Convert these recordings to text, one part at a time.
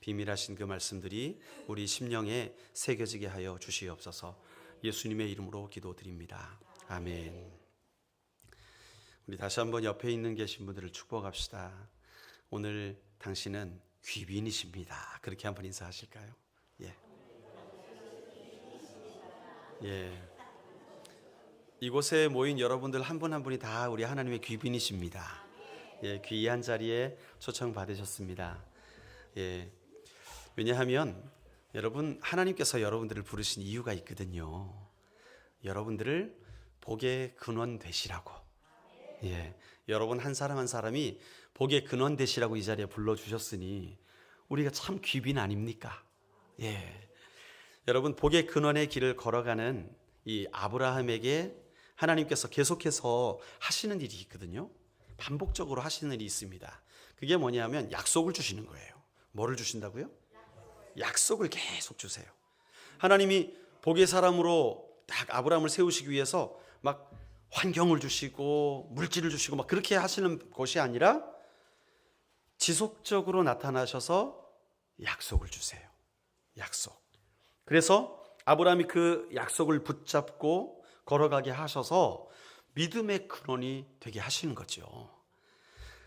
비밀하신 그 말씀들이 우리 심령에 새겨지게 하여 주시옵소서. 예수님의 이름으로 기도드립니다. 아멘. 우리 다시 한번 옆에 있는 계신 분들을 축복합시다. 오늘 당신은 귀빈이십니다. 그렇게 한번 인사하실까요? 예. 이곳에 모인 여러분들 한 분 한 분이 다 우리 하나님의 귀빈이십니다. 예, 귀한 자리에 초청 받으셨습니다. 예. 왜냐하면 여러분, 하나님께서 여러분들을 부르신 이유가 있거든요. 여러분들을 복의 근원 되시라고. 예. 여러분 한 사람 한 사람이 복의 근원 되시라고 이 자리에 불러주셨으니 우리가 참 귀빈 아닙니까? 예. 여러분, 복의 근원의 길을 걸어가는 이 아브라함에게 하나님께서 계속해서 하시는 일이 있거든요. 반복적으로 하시는 일이 있습니다. 그게 뭐냐면 약속을 주시는 거예요. 뭐를 주신다고요? 약속을 계속 주세요. 하나님이 복의 사람으로 딱 아브라함을 세우시기 위해서 막 환경을 주시고 물질을 주시고 막 그렇게 하시는 것이 아니라 지속적으로 나타나셔서 약속을 주세요. 약속. 그래서 아브라함이 그 약속을 붙잡고 걸어가게 하셔서 믿음의 근원이 되게 하시는 거죠.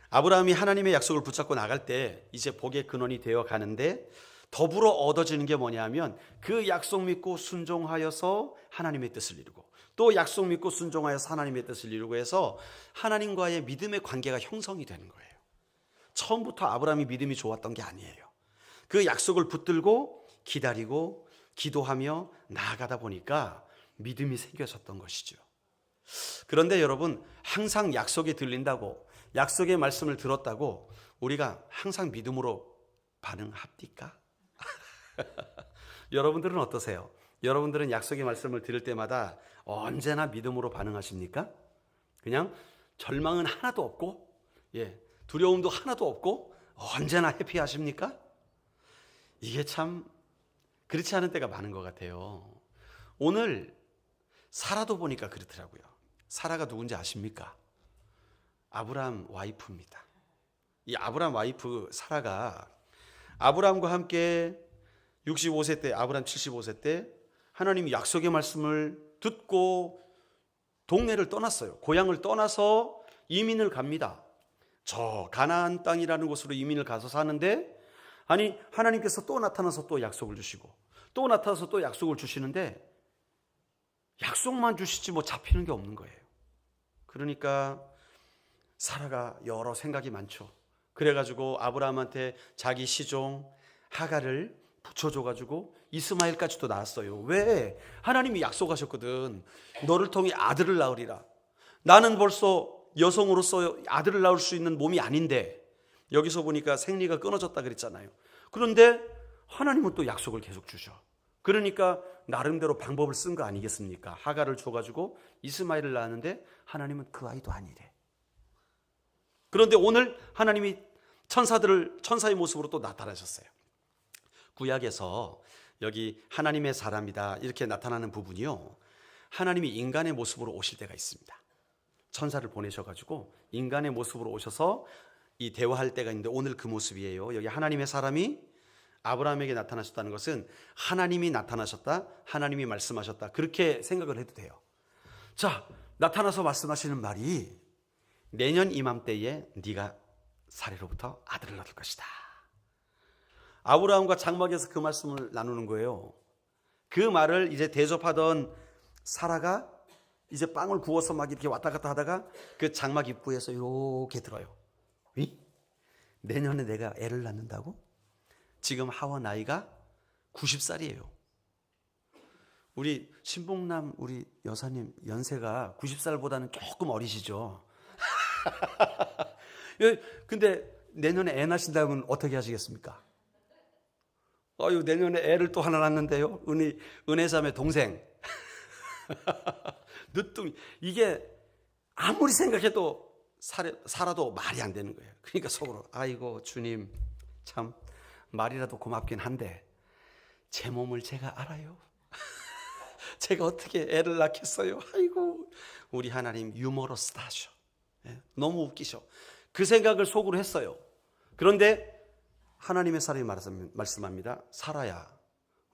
아브라함이 하나님의 약속을 붙잡고 나갈 때 이제 복의 근원이 되어 가는데 더불어 얻어지는 게 뭐냐면 그 약속 믿고 순종하여서 하나님의 뜻을 이루고 또 약속 믿고 순종하여서 하나님의 뜻을 이루고 해서 하나님과의 믿음의 관계가 형성이 되는 거예요. 처음부터 아브라함이 믿음이 좋았던 게 아니에요. 그 약속을 붙들고 기다리고 기도하며 나아가다 보니까 믿음이 생겨졌던 것이죠. 그런데 여러분, 항상 약속이 들린다고, 약속의 말씀을 들었다고 우리가 항상 믿음으로 반응합니까? 여러분들은 어떠세요? 여러분들은 약속의 말씀을 들을 때마다 언제나 믿음으로 반응하십니까? 그냥 절망은 하나도 없고, 두려움도 하나도 없고 언제나 해피하십니까? 이게 참 그렇지 않은 때가 많은 것 같아요. 오늘 사라도 보니까 그렇더라고요. 사라가 누군지 아십니까? 아브라함 와이프입니다. 이 아브라함 와이프 사라가 아브라함과 함께 65세 때, 아브라함 75세 때 하나님이 약속의 말씀을 듣고 동네를 떠났어요. 고향을 떠나서 이민을 갑니다. 저 가나안 땅이라는 곳으로 이민을 가서 사는데, 아니 하나님께서 또 나타나서 또 약속을 주시고 또 나타나서 또 약속을 주시는데 약속만 주시지 뭐 잡히는 게 없는 거예요. 그러니까 사라가 여러 생각이 많죠. 그래가지고 아브라함한테 자기 시종 하갈을 붙여줘가지고 이스마엘까지도 낳았어요. 왜? 하나님이 약속하셨거든. 너를 통해 아들을 낳으리라. 나는 벌써 여성으로서 아들을 낳을 수 있는 몸이 아닌데, 여기서 보니까 생리가 끊어졌다 그랬잖아요. 그런데 하나님은 또 약속을 계속 주셔. 그러니까 나름대로 방법을 쓴 거 아니겠습니까? 하갈을 줘가지고 이스마엘을 낳았는데 하나님은 그 아이도 아니래. 그런데 오늘 하나님이 천사의 모습으로 또 나타나셨어요. 구약에서 여기 하나님의 사람이다 이렇게 나타나는 부분이요, 하나님이 인간의 모습으로 오실 때가 있습니다. 천사를 보내셔가지고 인간의 모습으로 오셔서 이 대화할 때가 있는데 오늘 그 모습이에요. 여기 하나님의 사람이 아브라함에게 나타나셨다는 것은 하나님이 나타나셨다, 하나님이 말씀하셨다, 그렇게 생각을 해도 돼요. 자, 나타나서 말씀하시는 말이 내년 이맘때에 네가 사례로부터 아들을 얻을 것이다. 아브라함과 장막에서 그 말씀을 나누는 거예요. 그 말을 이제 대접하던 사라가 이제 빵을 구워서 막 이렇게 왔다 갔다 하다가 그 장막 입구에서 이렇게 들어요. 내년에 내가 애를 낳는다고? 지금 하와 나이가 90살이에요. 우리 신봉남 우리 여사님 연세가 90살보다는 조금 어리시죠. 근데 내년에 애 낳으신다면 어떻게 하시겠습니까? 내년에 애를 또 하나 낳는데요. 은혜자매 동생. 늦둥이. 이게 아무리 생각해도 살아도 말이 안 되는 거예요. 그러니까 속으로 아이고 주님 참 말이라도 고맙긴 한데 제 몸을 제가 알아요. 제가 어떻게 애를 낳겠어요. 아이고 우리 하나님 유머러스다 하셔. 너무 웃기셔. 그 생각을 속으로 했어요. 그런데 하나님의 사람이 말씀합니다. 사라야,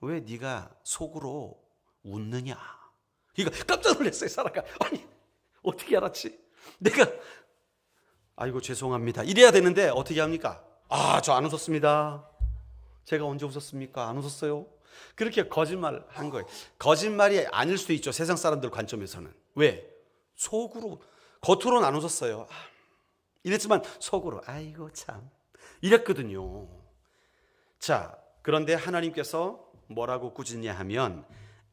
왜 네가 속으로 웃느냐? 이거 깜짝 놀랐어요. 사라가. 아니, 어떻게 알았지? 내가 아이고 죄송합니다 이래야 되는데 어떻게 합니까? 저 안 웃었습니다. 제가 언제 웃었습니까? 안 웃었어요. 그렇게 거짓말을 한 거예요. 거짓말이 아닐 수도 있죠, 세상 사람들 관점에서는. 왜? 속으로, 겉으로는 안 웃었어요. 이랬지만 속으로 아이고 참 이랬거든요. 자, 그런데 하나님께서 뭐라고 꾸짖냐 하면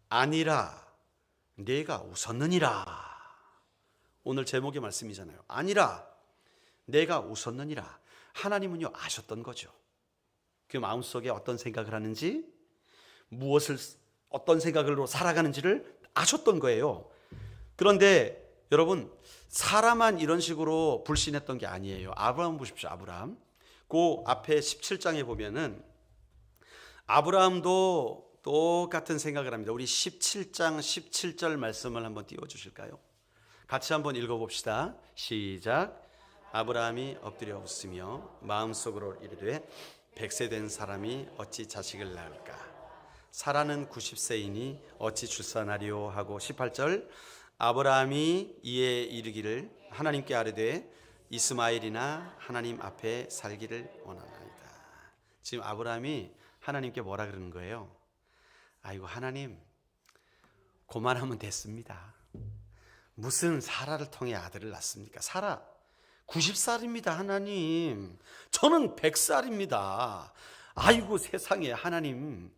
아니라 내가 웃었느니라. 오늘 제목의 말씀이잖아요. 아니라 내가 웃었느니라. 하나님은요 아셨던 거죠. 그 마음속에 어떤 생각을 하는지, 무엇을 어떤 생각으로 살아가는지를 아셨던 거예요. 그런데 여러분, 사라만 이런 식으로 불신했던 게 아니에요. 아브라함 보십시오. 아브라함. 그 앞에 17장에 보면은 아브라함도 똑같은 생각을 합니다. 우리 17장 17절 말씀을 한번 띄워주실까요? 같이 한번 읽어봅시다. 시작. 아브라함이 엎드려 웃으며 마음속으로 이르되 100세 된 사람이 어찌 자식을 낳을까? 사라는 90세이니 어찌 출산하리요? 하고 18절. 아브라함이 이에 이르기를 하나님께 아뢰되 이스마엘이나 하나님 앞에 살기를 원하나이다. 지금 아브라함이 하나님께 뭐라 그러는 거예요? 아이고 하나님, 그만하면 됐습니다. 무슨 사라를 통해 아들을 낳습니까? 사라 90살입니다 하나님. 저는 100살입니다. 아이고 세상에 하나님,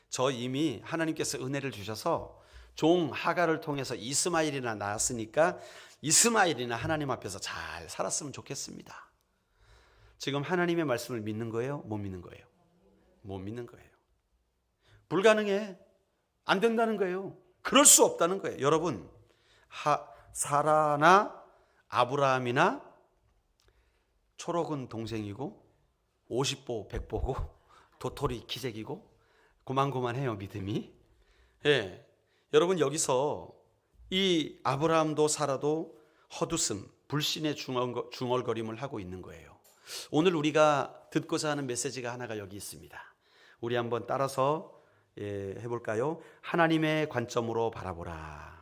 저 이미 하나님께서 은혜를 주셔서 종 하갈을 통해서 이스마엘이나 낳았으니까 이스마엘이나 하나님 앞에서 잘 살았으면 좋겠습니다. 지금 하나님의 말씀을 믿는 거예요? 못 믿는 거예요? 못 믿는 거예요. 불가능해. 안 된다는 거예요. 그럴 수 없다는 거예요. 여러분, 사라나 아브라함이나 초록은 동생이고 50보 100보고 도토리 기재기고 고만고만해요 믿음이. 예, 여러분 여기서 이 아브라함도 사라도 헛웃음, 불신의 중얼거림을 하고 있는 거예요. 오늘 우리가 듣고자 하는 메시지가 하나가 여기 있습니다. 우리 한번 따라서 해볼까요? 하나님의 관점으로 바라보라.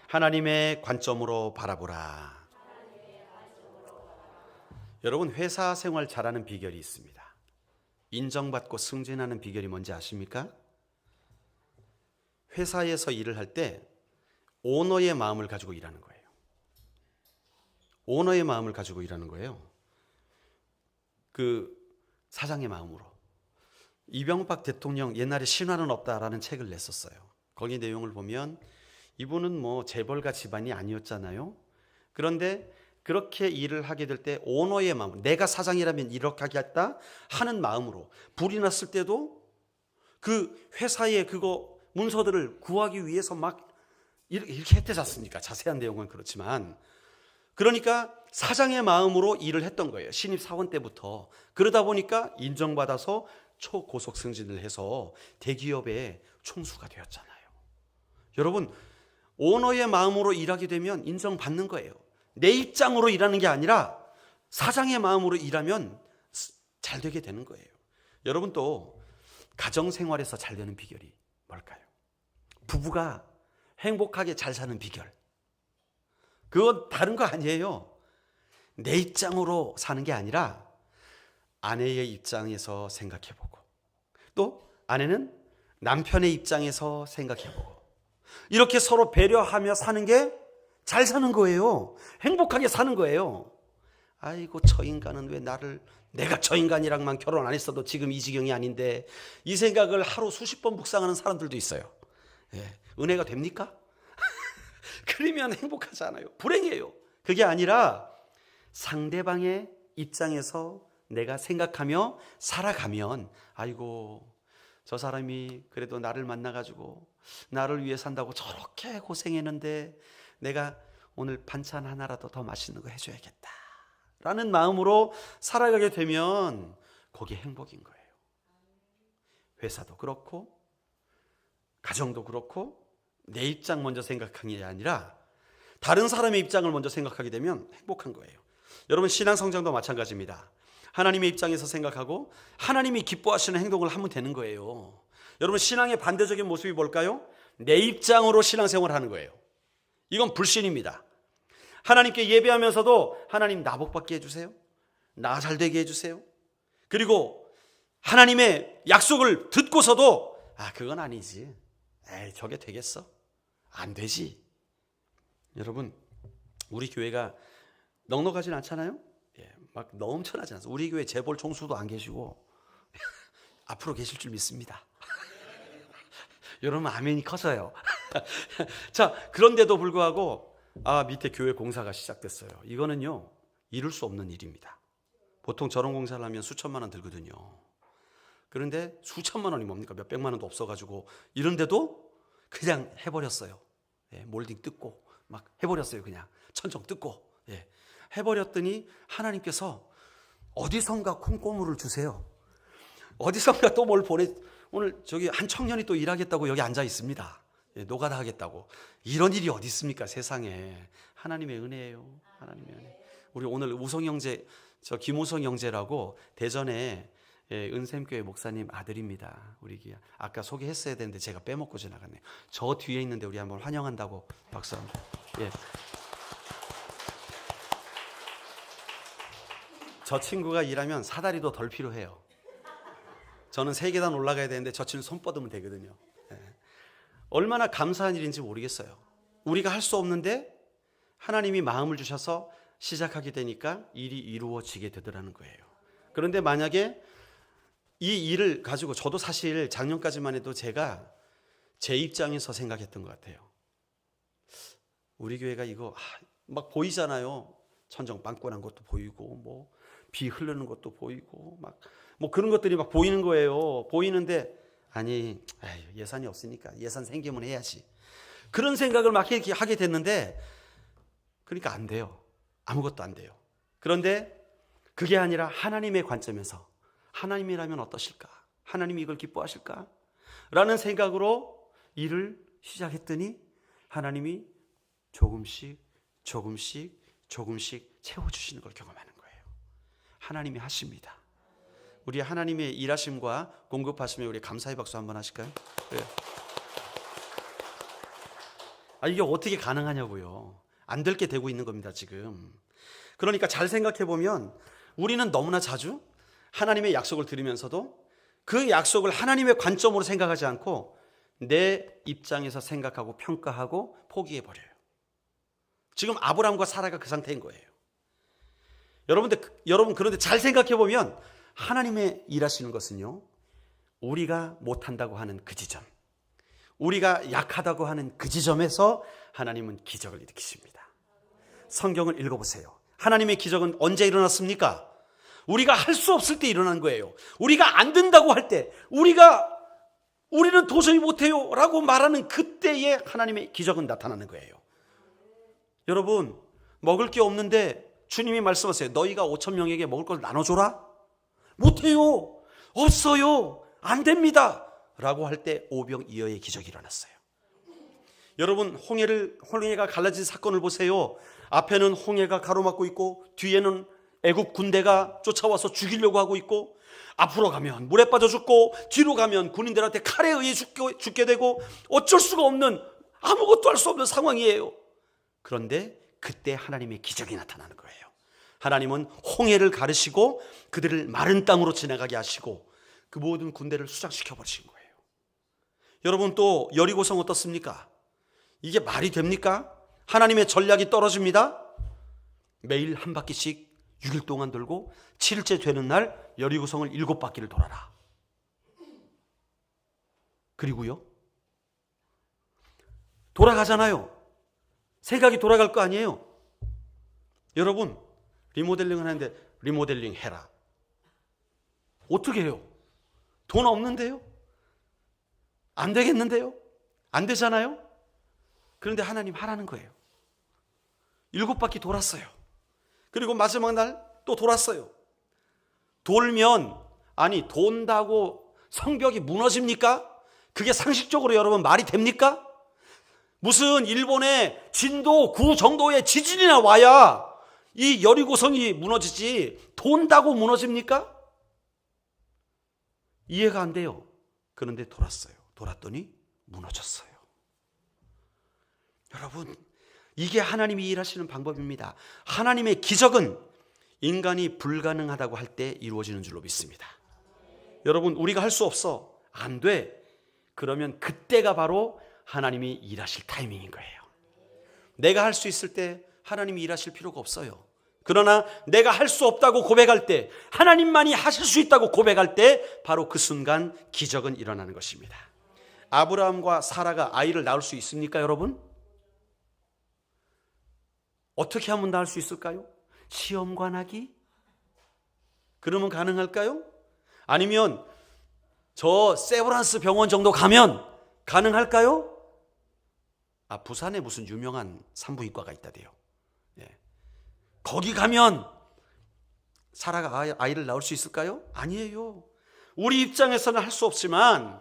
하나님의 관점으로 바라보라. 여러분, 회사 생활 잘하는 비결이 있습니다. 인정받고 승진하는 비결이 뭔지 아십니까? 회사에서 일을 할 때 오너의 마음을 가지고 일하는 거예요. 오너의 마음을 가지고 일하는 거예요. 그 사장의 마음으로. 이명박 대통령 옛날에 신화는 없다라는 책을 냈었어요. 거기 내용을 보면 이분은 뭐 재벌가 집안이 아니었잖아요. 그런데 그렇게 일을 하게 될 때 오너의 마음, 내가 사장이라면 이렇게 하겠다 하는 마음으로 불이 났을 때도 그 회사의 그거 문서들을 구하기 위해서 막 이렇게 했지 않습니까? 자세한 내용은 그렇지만, 그러니까 사장의 마음으로 일을 했던 거예요. 신입 사원 때부터. 그러다 보니까 인정받아서 초고속 승진을 해서 대기업의 총수가 되었잖아요. 여러분, 오너의 마음으로 일하게 되면 인정받는 거예요. 내 입장으로 일하는 게 아니라 사장의 마음으로 일하면 잘 되게 되는 거예요. 여러분, 또 가정생활에서 잘 되는 비결이 뭘까요? 부부가 행복하게 잘 사는 비결, 그건 다른 거 아니에요. 내 입장으로 사는 게 아니라 아내의 입장에서 생각해보고, 또 아내는 남편의 입장에서 생각해보고, 이렇게 서로 배려하며 사는 게 잘 사는 거예요. 행복하게 사는 거예요. 아이고 저 인간은 왜 내가 저 인간이랑만 결혼 안 했어도 지금 이 지경이 아닌데, 이 생각을 하루 수십 번 묵상하는 사람들도 있어요. 예, 은혜가 됩니까? 그러면 행복하지 않아요. 불행해요. 그게 아니라 상대방의 입장에서 내가 생각하며 살아가면, 아이고 저 사람이 그래도 나를 만나가지고 나를 위해 산다고 저렇게 고생했는데 내가 오늘 반찬 하나라도 더 맛있는 거 해줘야겠다 라는 마음으로 살아가게 되면 그게 행복인 거예요. 회사도 그렇고 가정도 그렇고 내 입장 먼저 생각하는 게 아니라 다른 사람의 입장을 먼저 생각하게 되면 행복한 거예요. 여러분, 신앙 성장도 마찬가지입니다. 하나님의 입장에서 생각하고 하나님이 기뻐하시는 행동을 하면 되는 거예요. 여러분, 신앙의 반대적인 모습이 뭘까요? 내 입장으로 신앙생활을 하는 거예요. 이건 불신입니다. 하나님께 예배하면서도 하나님 나 복받게 해주세요, 나 잘되게 해주세요. 그리고 하나님의 약속을 듣고서도 그건 아니지, 저게 되겠어? 안 되지. 여러분, 우리 교회가 넉넉하진 않잖아요. 막 넘쳐나지 않아서 우리 교회 재벌 총수도 안 계시고 앞으로 계실 줄 믿습니다. 여러분, 아멘이 커서요. 자, 그런데도 불구하고 밑에 교회 공사가 시작됐어요. 이거는요, 이룰 수 없는 일입니다. 보통 저런 공사를 하면 수천만 원 들거든요. 그런데 수천만 원이 뭡니까? 몇 백만 원도 없어가지고 이런데도 그냥 해버렸어요. 몰딩 뜯고 막 해버렸어요. 그냥 천정 뜯고 해버렸더니 하나님께서 어디선가 콩고물을 주세요. 어디선가 또 뭘 보내. 오늘 저기 한 청년이 또 일하겠다고 여기 앉아 있습니다. 노가다 하겠다고. 이런 일이 어디 있습니까, 세상에. 하나님의 은혜예요. 하나님의 은혜. 우리 오늘 우성 형제, 저 김우성 형제라고 대전에 은샘교회 목사님 아들입니다. 우리 아까 소개했어야 되는데 제가 빼먹고 지나갔네요. 저 뒤에 있는데 우리 한번 환영한다고 박수 한번. 저 친구가 일하면 사다리도 덜 필요해요. 저는 3계단 올라가야 되는데 저 친구 손 뻗으면 되거든요. 얼마나 감사한 일인지 모르겠어요. 우리가 할 수 없는데 하나님이 마음을 주셔서 시작하게 되니까 일이 이루어지게 되더라는 거예요. 그런데 만약에 이 일을 가지고, 저도 사실 작년까지만 해도 제가 제 입장에서 생각했던 것 같아요. 우리 교회가 이거 막 보이잖아요. 천정 빵꾸난 것도 보이고 뭐 비 흐르는 것도 보이고 막 뭐 그런 것들이 막 보이는 거예요. 보이는데 예산이 없으니까 예산 생기면 해야지, 그런 생각을 막 하게 됐는데, 그러니까 안 돼요. 아무것도 안 돼요. 그런데 그게 아니라 하나님의 관점에서 하나님이라면 어떠실까? 하나님이 이걸 기뻐하실까? 라는 생각으로 일을 시작했더니 하나님이 조금씩 채워주시는 걸 경험하는 거예요. 하나님이 하십니다. 우리 하나님의 일하심과 공급하심에 우리 감사의 박수 한번 하실까요? 이게 어떻게 가능하냐고요. 안 될 게 되고 있는 겁니다, 지금. 그러니까 잘 생각해 보면 우리는 너무나 자주 하나님의 약속을 들으면서도 그 약속을 하나님의 관점으로 생각하지 않고 내 입장에서 생각하고 평가하고 포기해 버려요. 지금 아브라함과 사라가 그 상태인 거예요. 여러분, 그런데 잘 생각해 보면 하나님의 일하시는 것은요, 우리가 못한다고 하는 그 지점, 우리가 약하다고 하는 그 지점에서 하나님은 기적을 일으키십니다. 성경을 읽어보세요. 하나님의 기적은 언제 일어났습니까? 우리가 할 수 없을 때 일어난 거예요. 우리가 안 된다고 할 때, 우리는 도저히 못해요 라고 말하는 그때에 하나님의 기적은 나타나는 거예요. 여러분, 먹을 게 없는데 주님이 말씀하세요. 너희가 5,000명에게 먹을 걸 나눠줘라? 못해요, 없어요, 안 됩니다 라고 할 때 오병이어의 기적이 일어났어요. 여러분, 홍해가 갈라진 사건을 보세요. 앞에는 홍해가 가로막고 있고 뒤에는 애국 군대가 쫓아와서 죽이려고 하고 있고, 앞으로 가면 물에 빠져 죽고 뒤로 가면 군인들한테 칼에 의해 죽게 되고, 어쩔 수가 없는, 아무것도 할 수 없는 상황이에요. 그런데 그때 하나님의 기적이 나타나는 거예요. 하나님은 홍해를 가르시고 그들을 마른 땅으로 지나가게 하시고 그 모든 군대를 수장시켜 버리신 거예요. 여러분, 또 여리고성 어떻습니까? 이게 말이 됩니까? 하나님의 전략이 떨어집니다. 매일 한 바퀴씩 6일 동안 돌고 7일째 되는 날 여리고성을 7바퀴를 돌아라. 그리고요, 돌아가잖아요. 생각이 돌아갈 거 아니에요. 여러분, 리모델링을 하는데 리모델링 해라. 어떻게 해요? 돈 없는데요? 안 되겠는데요? 안 되잖아요? 그런데 하나님 하라는 거예요. 7바퀴 돌았어요. 그리고 마지막 날 또 돌았어요. 돌면, 돈다고 성벽이 무너집니까? 그게 상식적으로 여러분 말이 됩니까? 무슨 일본의 진도 9 정도의 지진이나 와야 이 여리고성이 무너지지 돈다고 무너집니까? 이해가 안 돼요. 그런데 돌았어요. 돌았더니 무너졌어요. 여러분, 이게 하나님이 일하시는 방법입니다. 하나님의 기적은 인간이 불가능하다고 할 때 이루어지는 줄로 믿습니다. 여러분, 우리가 할 수 없어, 안 돼, 그러면 그때가 바로 하나님이 일하실 타이밍인 거예요. 내가 할 수 있을 때 하나님이 일하실 필요가 없어요. 그러나 내가 할 수 없다고 고백할 때, 하나님만이 하실 수 있다고 고백할 때 바로 그 순간 기적은 일어나는 것입니다. 아브라함과 사라가 아이를 낳을 수 있습니까, 여러분? 어떻게 하면 낳을 수 있을까요? 시험관하기? 그러면 가능할까요? 아니면 저 세브란스 병원 정도 가면 가능할까요? 부산에 무슨 유명한 산부인과가 있다대요. 거기 가면 사라가 아이를 낳을 수 있을까요? 아니에요. 우리 입장에서는 할 수 없지만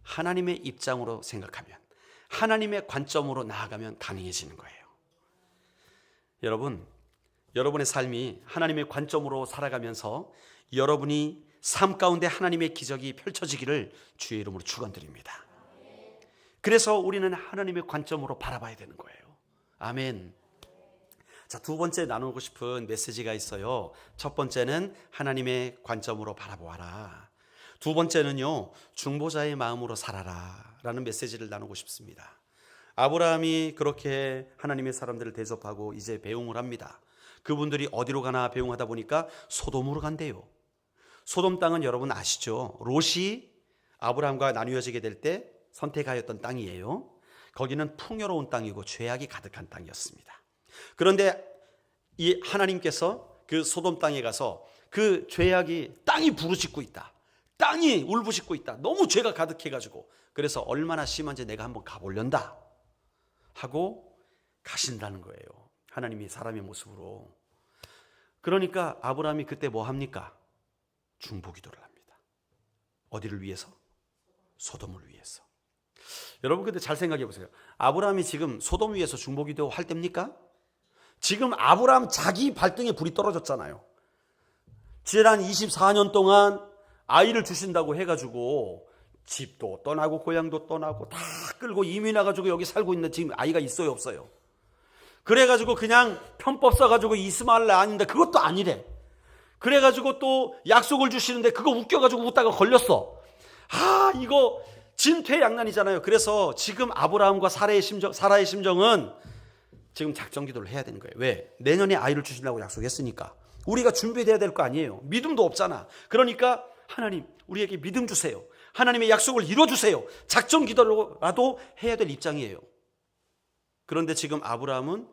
하나님의 입장으로 생각하면, 하나님의 관점으로 나아가면 가능해지는 거예요. 여러분, 여러분의 삶이 하나님의 관점으로 살아가면서 여러분이 삶 가운데 하나님의 기적이 펼쳐지기를 주의 이름으로 축원드립니다. 그래서 우리는 하나님의 관점으로 바라봐야 되는 거예요. 아멘. 자, 두 번째 나누고 싶은 메시지가 있어요. 첫 번째는 하나님의 관점으로 바라보아라. 두 번째는요, 중보자의 마음으로 살아라 라는 메시지를 나누고 싶습니다. 아브라함이 그렇게 하나님의 사람들을 대접하고 이제 배웅을 합니다. 그분들이 어디로 가나 배웅하다 보니까 소돔으로 간대요. 소돔 땅은 여러분 아시죠? 롯이 아브라함과 나누어지게 될 때 선택하였던 땅이에요. 거기는 풍요로운 땅이고 죄악이 가득한 땅이었습니다. 그런데 이 하나님께서 그 소돔 땅에 가서 그 죄악이, 땅이 부르짖고 있다, 땅이 울부짖고 있다, 너무 죄가 가득해가지고, 그래서 얼마나 심한지 내가 한번 가보련다 하고 가신다는 거예요. 하나님이 사람의 모습으로. 그러니까 아브라함이 그때 뭐 합니까? 중보기도를 합니다. 어디를 위해서? 소돔을 위해서. 여러분, 근데 잘 생각해 보세요. 아브라함이 지금 소돔 위에서 중보기도 할 때입니까? 지금 아브라함 자기 발등에 불이 떨어졌잖아요. 지난 24년 동안 아이를 주신다고 해가지고 집도 떠나고 고향도 떠나고 다 끌고 이민 와가지고 여기 살고 있는, 지금 아이가 있어요, 없어요? 그래가지고 그냥 편법 써가지고 이스마엘 아닌데 그것도 아니래. 그래가지고 또 약속을 주시는데 그거 웃겨가지고 웃다가 걸렸어. 이거 진퇴양난이잖아요. 그래서 지금 아브라함과 사라의 심정은 지금 작정기도를 해야 되는 거예요. 왜? 내년에 아이를 주신다고 약속했으니까 우리가 준비돼야 될 거 아니에요. 믿음도 없잖아. 그러니까 하나님, 우리에게 믿음 주세요. 하나님의 약속을 이뤄주세요. 작정기도라도 해야 될 입장이에요. 그런데 지금 아브라함은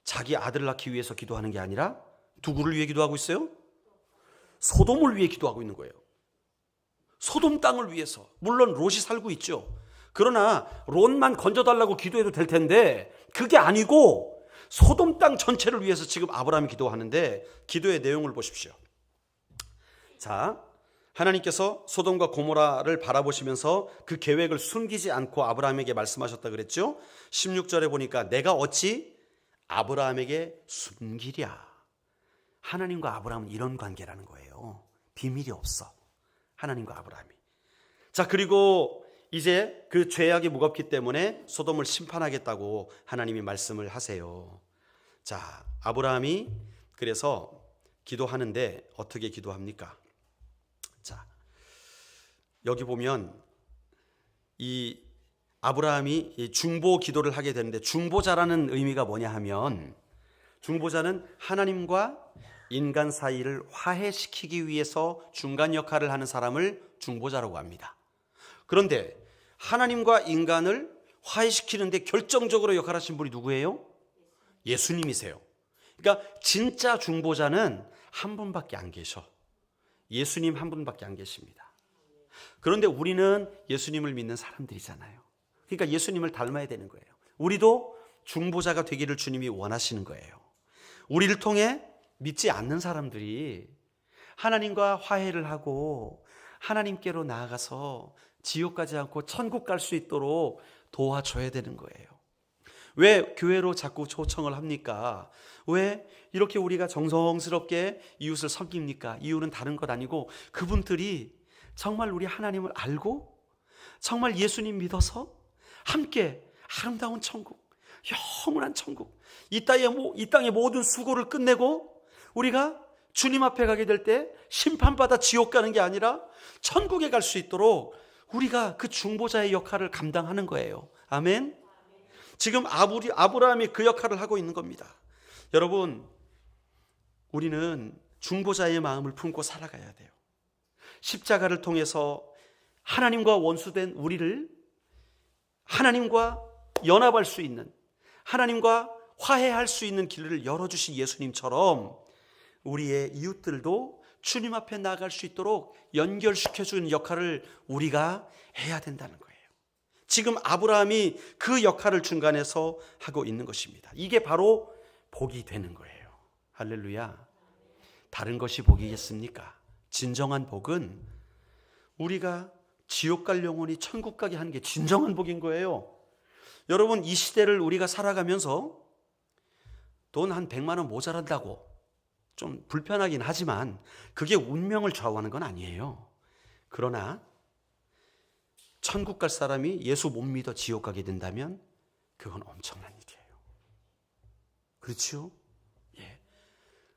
자기 아들을 낳기 위해서 기도하는 게 아니라 누구를 위해 기도하고 있어요? 소돔을 위해 기도하고 있는 거예요. 소돔 땅을 위해서. 물론 롯이 살고 있죠. 그러나 롯만 건져달라고 기도해도 될 텐데 그게 아니고 소돔 땅 전체를 위해서 지금 아브라함이 기도하는데, 기도의 내용을 보십시오. 자, 하나님께서 소돔과 고모라를 바라보시면서 그 계획을 숨기지 않고 아브라함에게 말씀하셨다 그랬죠. 16절에 보니까 내가 어찌 아브라함에게 숨기랴. 하나님과 아브라함은 이런 관계라는 거예요. 비밀이 없어, 하나님과 아브라함이. 자, 그리고 이제 그 죄악이 무겁기 때문에 소돔을 심판하겠다고 하나님이 말씀을 하세요. 자, 아브라함이 그래서 기도하는데 어떻게 기도합니까? 자, 여기 보면 이 아브라함이 이 중보 기도를 하게 되는데, 중보자라는 의미가 뭐냐 하면, 중보자는 하나님과 인간 사이를 화해시키기 위해서 중간 역할을 하는 사람을 중보자라고 합니다. 그런데 하나님과 인간을 화해시키는데 결정적으로 역할하신 분이 누구예요? 예수님이세요. 그러니까 진짜 중보자는 한 분밖에 안 계셔. 예수님 한 분밖에 안 계십니다. 그런데 우리는 예수님을 믿는 사람들이잖아요. 그러니까 예수님을 닮아야 되는 거예요. 우리도 중보자가 되기를 주님이 원하시는 거예요. 우리를 통해 믿지 않는 사람들이 하나님과 화해를 하고 하나님께로 나아가서 지옥 가지 않고 천국 갈 수 있도록 도와줘야 되는 거예요. 왜 교회로 자꾸 초청을 합니까? 왜 이렇게 우리가 정성스럽게 이웃을 섬깁니까? 이유는 다른 것 아니고 그분들이 정말 우리 하나님을 알고 정말 예수님 믿어서 함께 아름다운 천국, 영원한 천국, 이 땅의 모든 수고를 끝내고 우리가 주님 앞에 가게 될 때 심판받아 지옥 가는 게 아니라 천국에 갈 수 있도록 우리가 그 중보자의 역할을 감당하는 거예요. 아멘. 지금 아브라함이 그 역할을 하고 있는 겁니다. 여러분, 우리는 중보자의 마음을 품고 살아가야 돼요. 십자가를 통해서 하나님과 원수된 우리를 하나님과 연합할 수 있는, 하나님과 화해할 수 있는 길을 열어주신 예수님처럼 우리의 이웃들도 주님 앞에 나아갈 수 있도록 연결시켜주는 역할을 우리가 해야 된다는 거예요. 지금 아브라함이 그 역할을 중간에서 하고 있는 것입니다. 이게 바로 복이 되는 거예요. 할렐루야. 다른 것이 복이겠습니까? 진정한 복은 우리가 지옥 갈 영혼이 천국 가게 하는 게 진정한 복인 거예요. 여러분, 이 시대를 우리가 살아가면서 돈 한 100만 원 모자란다고 좀 불편하긴 하지만 그게 운명을 좌우하는 건 아니에요. 그러나 천국 갈 사람이 예수 못 믿어 지옥 가게 된다면 그건 엄청난 일이에요. 그렇죠? 예.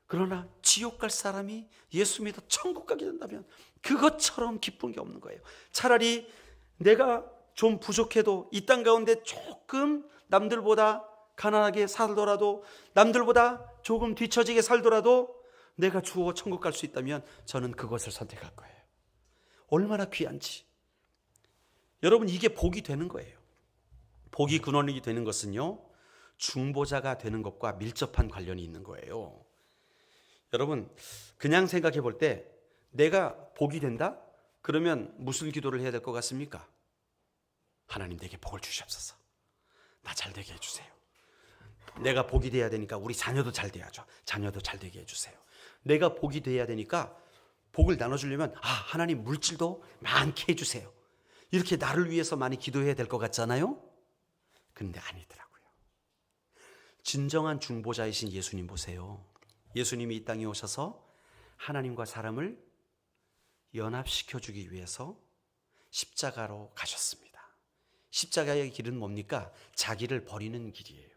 그러나 지옥 갈 사람이 예수 믿어 천국 가게 된다면 그것처럼 기쁜 게 없는 거예요. 차라리 내가 좀 부족해도 이 땅 가운데 조금 남들보다 가난하게 살더라도, 남들보다 조금 뒤처지게 살더라도 내가 죽어 천국 갈 수 있다면 저는 그것을 선택할 거예요. 얼마나 귀한지. 여러분, 이게 복이 되는 거예요. 복이 근원이 되는 것은요, 중보자가 되는 것과 밀접한 관련이 있는 거예요. 여러분, 그냥 생각해 볼 때 내가 복이 된다? 그러면 무슨 기도를 해야 될 것 같습니까? 하나님, 내게 복을 주시옵소서. 나 잘 되게 해주세요. 내가 복이 돼야 되니까 우리 자녀도 잘 돼야죠. 자녀도 잘 되게 해주세요. 내가 복이 돼야 되니까 복을 나눠주려면 하나님 물질도 많게 해주세요. 이렇게 나를 위해서 많이 기도해야 될 것 같잖아요. 그런데 아니더라고요. 진정한 중보자이신 예수님 보세요. 예수님이 이 땅에 오셔서 하나님과 사람을 연합시켜주기 위해서 십자가로 가셨습니다. 십자가의 길은 뭡니까? 자기를 버리는 길이에요.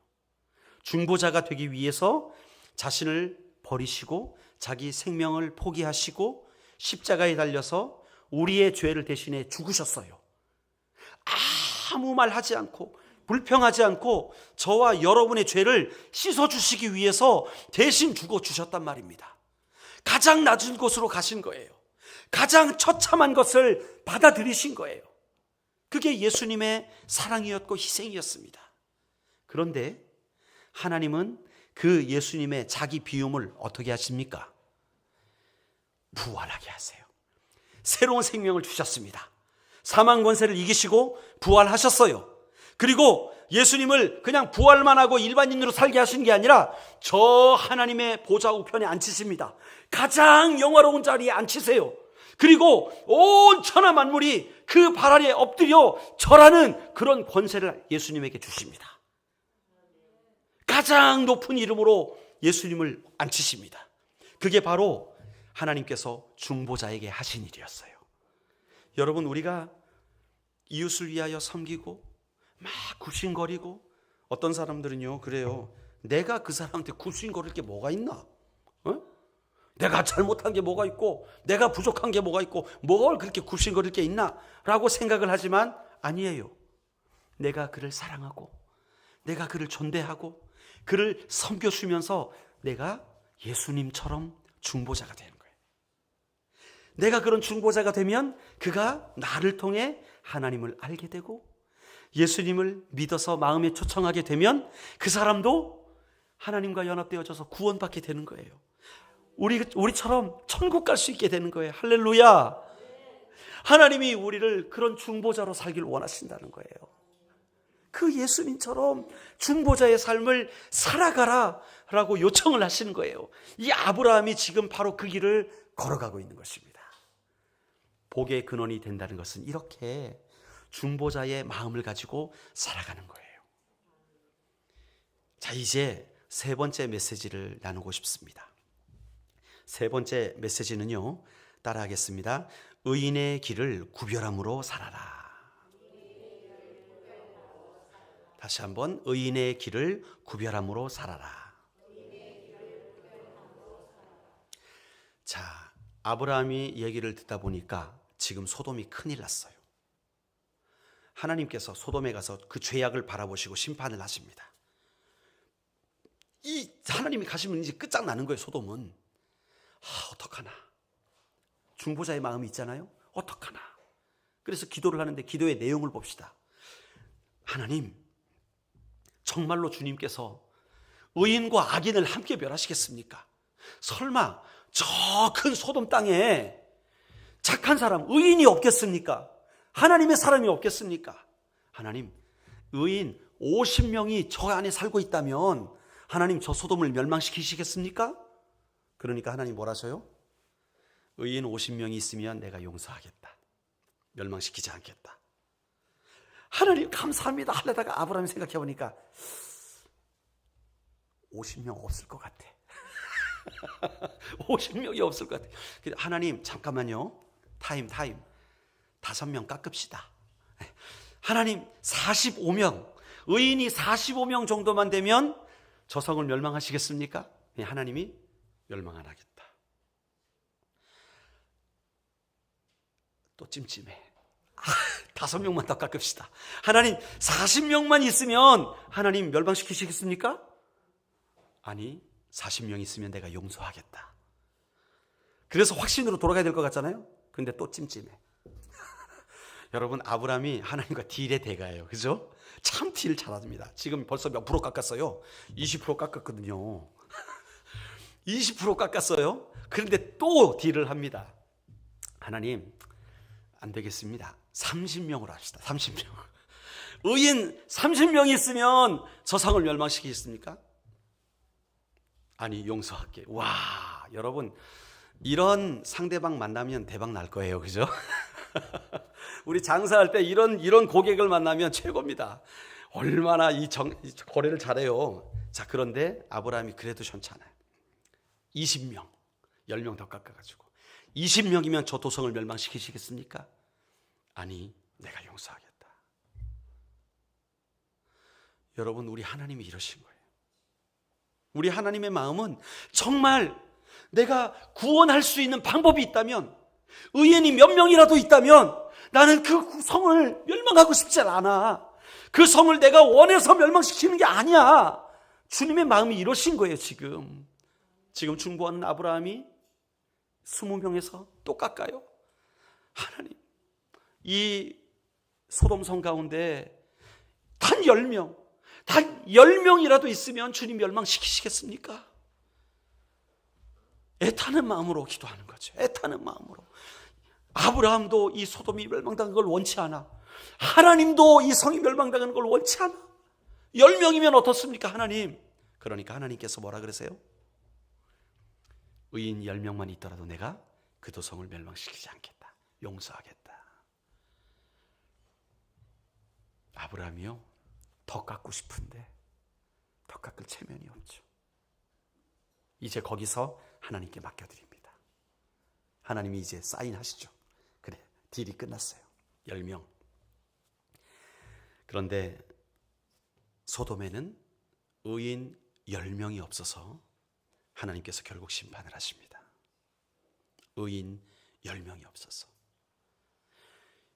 중보자가 되기 위해서 자신을 버리시고 자기 생명을 포기하시고 십자가에 달려서 우리의 죄를 대신해 죽으셨어요. 아무 말 하지 않고 불평하지 않고 저와 여러분의 죄를 씻어주시기 위해서 대신 죽어주셨단 말입니다. 가장 낮은 곳으로 가신 거예요. 가장 처참한 것을 받아들이신 거예요. 그게 예수님의 사랑이었고 희생이었습니다. 그런데 하나님은 그 예수님의 자기 비움을 어떻게 하십니까? 부활하게 하세요. 새로운 생명을 주셨습니다. 사망 권세를 이기시고 부활하셨어요. 그리고 예수님을 그냥 부활만 하고 일반인으로 살게 하신 게 아니라 저 하나님의 보좌 우편에 앉히십니다. 가장 영화로운 자리에 앉히세요. 그리고 온 천하 만물이 그 발 아래에 엎드려 절하는 그런 권세를 예수님에게 주십니다. 가장 높은 이름으로 예수님을 앉히십니다. 그게 바로 하나님께서 중보자에게 하신 일이었어요. 여러분, 우리가 이웃을 위하여 섬기고 막 굽신거리고, 어떤 사람들은요 그래요. 내가 그 사람한테 굽신거릴 게 뭐가 있나? 내가 잘못한 게 뭐가 있고 내가 부족한 게 뭐가 있고 뭘 그렇게 굽신거릴 게 있나? 라고 생각을 하지만 아니에요. 내가 그를 사랑하고 내가 그를 존대하고 그를 섬겨주면서 내가 예수님처럼 중보자가 되는 거예요. 내가 그런 중보자가 되면 그가 나를 통해 하나님을 알게 되고 예수님을 믿어서 마음에 초청하게 되면 그 사람도 하나님과 연합되어져서 구원받게 되는 거예요. 우리처럼 천국 갈 수 있게 되는 거예요. 할렐루야. 하나님이 우리를 그런 중보자로 살길 원하신다는 거예요. 그 예수님처럼 중보자의 삶을 살아가라 라고 요청을 하시는 거예요. 이 아브라함이 지금 바로 그 길을 걸어가고 있는 것입니다. 복의 근원이 된다는 것은 이렇게 중보자의 마음을 가지고 살아가는 거예요. 자, 이제 세 번째 메시지를 나누고 싶습니다. 세 번째 메시지는요, 따라하겠습니다. 의인의 길을 구별함으로 살아라. 다시 한번, 의인의 길을 구별함으로 살아라. 자, 아브라함이 얘기를 듣다 보니까 지금 소돔이 큰일 났어요. 하나님께서 소돔에 가서 그 죄악을 바라보시고 심판을 하십니다. 이 하나님이 가시면 이제 끝장나는 거예요. 소돔은. 어떡하나. 중보자의 마음이 있잖아요. 어떡하나. 그래서 기도를 하는데 기도의 내용을 봅시다. 하나님, 정말로 주님께서 의인과 악인을 함께 멸하시겠습니까? 설마 저 큰 소돔 땅에 착한 사람, 의인이 없겠습니까? 하나님의 사람이 없겠습니까? 하나님, 의인 50명이 저 안에 살고 있다면 하나님 저 소돔을 멸망시키시겠습니까? 그러니까 하나님 뭐라서요? 의인 50명이 있으면 내가 용서하겠다. 멸망시키지 않겠다. 하나님 감사합니다 하려다가 아브라함이 생각해 보니까 50명 없을 것 같아. 50명이 없을 것 같아. 하나님 잠깐만요. 타임 5명 깎읍시다. 하나님 45명, 의인이 45명 정도만 되면 저 성을 멸망하시겠습니까? 하나님이 멸망 안 하겠다. 또 찜찜해. 5명만 더 깎읍시다. 하나님 40명만 있으면 하나님 멸망시키시겠습니까? 아니 40명 있으면 내가 용서하겠다. 그래서 확신으로 돌아가야 될 것 같잖아요. 근데 또 찜찜해. 여러분, 아브라함이 하나님과 딜의 대가예요. 그죠? 참 딜 잘합니다. 지금 벌써 몇 프로 깎았어요? 20% 깎았거든요. 20% 깎았어요. 그런데 또 딜을 합니다. 하나님, 안 되겠습니다. 30명으로 합시다. 30명. 의인 30명이 있으면 저 상을 멸망시키겠습니까? 아니, 용서할게. 와, 여러분, 이런 상대방 만나면 대박 날 거예요. 그죠? 우리 장사할 때 이런 고객을 만나면 최고입니다. 얼마나 이 거래를 잘해요. 자, 그런데 아브라함이 그래도 괜찮아요. 20명, 10명 더 깎아가지고 20명이면 저 도성을 멸망시키시겠습니까? 아니, 내가 용서하겠다. 여러분, 우리 하나님이 이러신 거예요. 우리 하나님의 마음은 정말 내가 구원할 수 있는 방법이 있다면, 의인이 몇 명이라도 있다면 나는 그 성을 멸망하고 싶지 않아. 그 성을 내가 원해서 멸망시키는 게 아니야. 주님의 마음이 이러신 거예요. 지금 중보하는 아브라함이 20명에서 또 깎아요. 하나님, 이 소돔성 가운데 단 10명이라도 있으면 주님 멸망시키시겠습니까? 애타는 마음으로 기도하는 거죠. 애타는 마음으로. 아브라함도 이 소돔이 멸망당한 걸 원치 않아. 하나님도 이 성이 멸망당하는 걸 원치 않아. 10명이면 어떻습니까, 하나님? 그러니까 하나님께서 뭐라 그러세요? 의인 10명만 있더라도 내가 그 도성을 멸망시키지 않겠다. 용서하겠다. 아브라함이요, 더 깎고 싶은데 더 깎을 체면이 없죠. 이제 거기서 하나님께 맡겨드립니다. 하나님이 이제 사인하시죠. 그래, 딜이 끝났어요. 10명. 그런데 소돔에는 의인 10명이 없어서 하나님께서 결국 심판을 하십니다. 의인 10명이 없어서.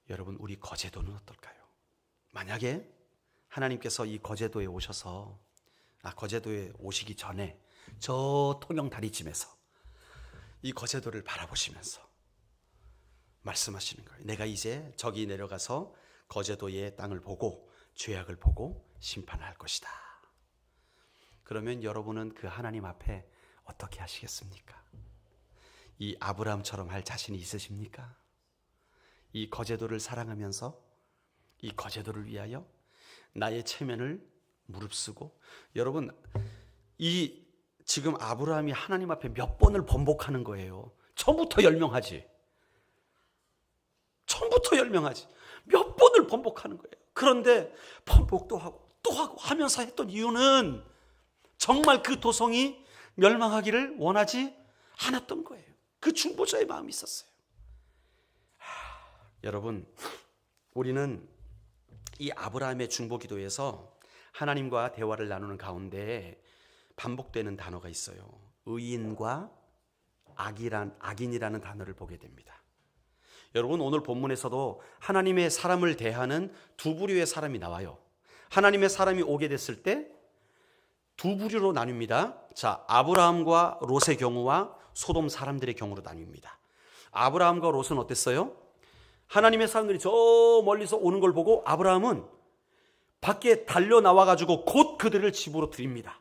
여러분, 우리 거제도는 어떨까요? 만약에 하나님께서 이 거제도에 오셔서, 거제도에 오시기 전에 저 통영 다리쯤에서 이 거제도를 바라보시면서 말씀하시는 거예요. 내가 이제 저기 내려가서 거제도의 땅을 보고 죄악을 보고 심판할 것이다. 그러면 여러분은 그 하나님 앞에 어떻게 하시겠습니까? 이 아브라함처럼 할 자신이 있으십니까? 이 거제도를 사랑하면서 이 거제도를 위하여 나의 체면을 무릅쓰고, 여러분, 이 지금 아브라함이 하나님 앞에 몇 번을 번복하는 거예요. 처음부터 10명 하지. 처음부터 10명 하지. 몇 번을 번복하는 거예요. 그런데 번복도 하고 또 하고 하면서 했던 이유는 정말 그 도성이 멸망하기를 원하지 않았던 거예요. 그 중보자의 마음이 있었어요. 여러분, 우리는 이 아브라함의 중보 기도에서 하나님과 대화를 나누는 가운데 반복되는 단어가 있어요. 의인과 악인이라는 단어를 보게 됩니다. 여러분, 오늘 본문에서도 하나님의 사람을 대하는 두 부류의 사람이 나와요. 하나님의 사람이 오게 됐을 때 두 부류로 나뉩니다. 자, 아브라함과 롯의 경우와 소돔 사람들의 경우로 나뉩니다. 아브라함과 롯은 어땠어요? 하나님의 사람들이 저 멀리서 오는 걸 보고 아브라함은 밖에 달려 나와가지고 곧 그들을 집으로 들입니다.